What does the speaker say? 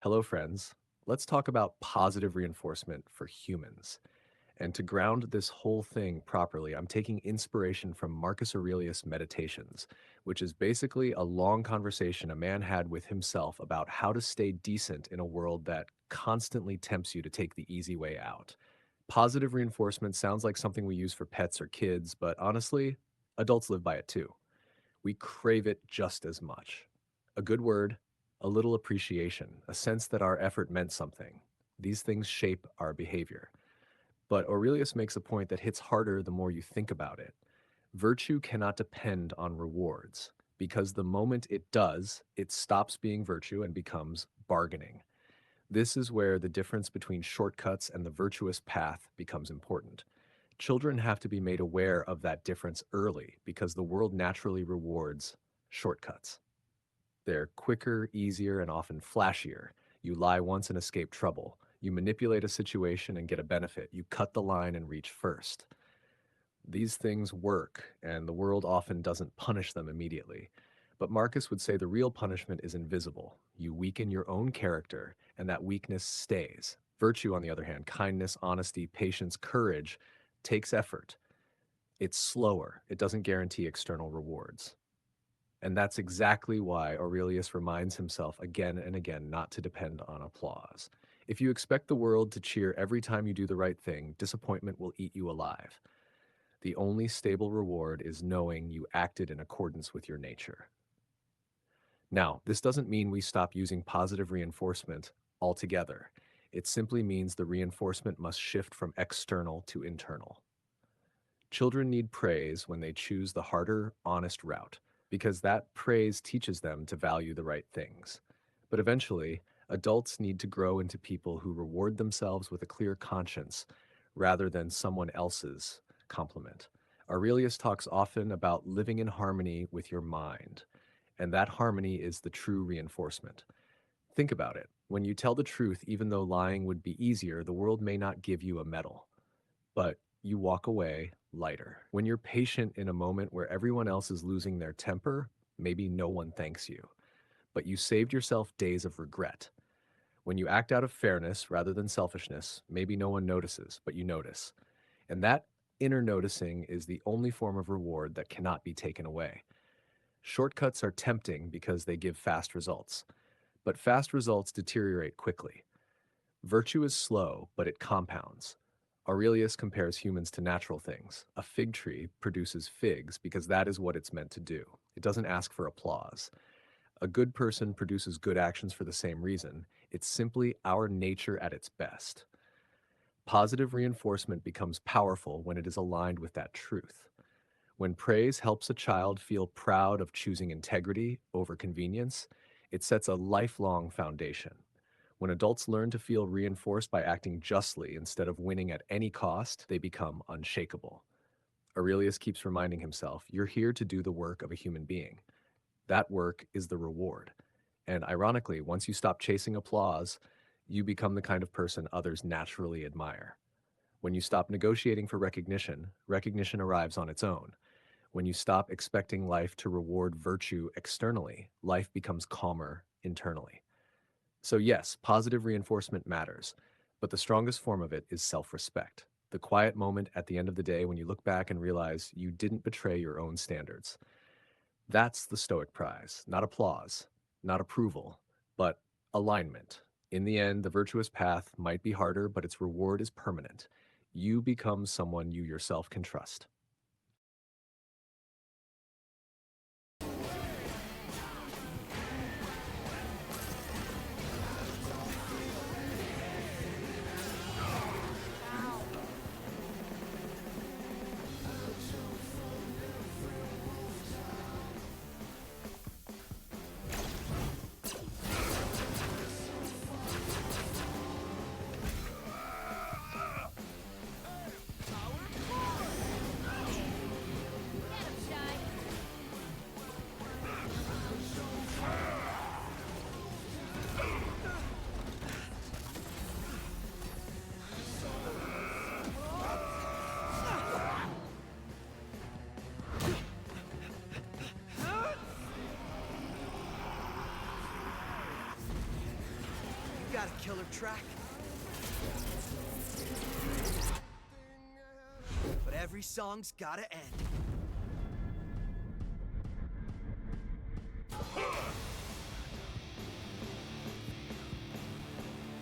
Hello, friends. Let's talk about positive reinforcement for humans. And to ground this whole thing properly, I'm taking inspiration from Marcus Aurelius' Meditations, which is basically a long conversation a man had with himself about how to stay decent in a world that constantly tempts you to take the easy way out. Positive reinforcement sounds like something we use for pets or kids, but honestly, adults live by it too. We crave it just as much. A good word, a little appreciation, a sense that our effort meant something. These things shape our behavior. But Aurelius makes a point that hits harder the more you think about it. Virtue cannot depend on rewards, because the moment it does, it stops being virtue and becomes bargaining. This is where the difference between shortcuts and the virtuous path becomes important. Children have to be made aware of that difference early because the world naturally rewards shortcuts. They're quicker, easier, and often flashier. You lie once and escape trouble. You manipulate a situation and get a benefit. You cut the line and reach first. These things work, and the world often doesn't punish them immediately. But Marcus would say the real punishment is invisible. You weaken your own character, and that weakness stays. Virtue, on the other hand, kindness, honesty, patience, courage, takes effort. It's slower. It doesn't guarantee external rewards. And that's exactly why Aurelius reminds himself again and again not to depend on applause. If you expect the world to cheer every time you do the right thing, disappointment will eat you alive. The only stable reward is knowing you acted in accordance with your nature. Now, this doesn't mean we stop using positive reinforcement altogether. It simply means the reinforcement must shift from external to internal. Children need praise when they choose the harder, honest route, because that praise teaches them to value the right things. But eventually, adults need to grow into people who reward themselves with a clear conscience rather than someone else's compliment. Aurelius talks often about living in harmony with your mind, and that harmony is the true reinforcement. Think about it. When you tell the truth, even though lying would be easier, the world may not give you a medal, but you walk away lighter. When you're patient in a moment where everyone else is losing their temper, maybe no one thanks you, but you saved yourself days of regret. When you act out of fairness rather than selfishness, maybe no one notices, but you notice. And that inner noticing is the only form of reward that cannot be taken away. Shortcuts are tempting because they give fast results, but fast results deteriorate quickly. Virtue is slow, but it compounds. Aurelius compares humans to natural things. A fig tree produces figs because that is what it's meant to do. It doesn't ask for applause. A good person produces good actions for the same reason. It's simply our nature at its best. Positive reinforcement becomes powerful when it is aligned with that truth. When praise helps a child feel proud of choosing integrity over convenience, it sets a lifelong foundation. When adults learn to feel reinforced by acting justly instead of winning at any cost, they become unshakable. Aurelius keeps reminding himself, you're here to do the work of a human being. That work is the reward. And ironically, once you stop chasing applause, you become the kind of person others naturally admire. When you stop negotiating for recognition, recognition arrives on its own. When you stop expecting life to reward virtue externally, life becomes calmer internally. So, yes, positive reinforcement matters, but the strongest form of it is self respect. The quiet moment at the end of the day when you look back and realize you didn't betray your own standards. That's the Stoic prize, not applause, not approval, but alignment. In the end, the virtuous path might be harder, but its reward is permanent. You become someone you yourself can trust. got a killer track. But every song's gotta end.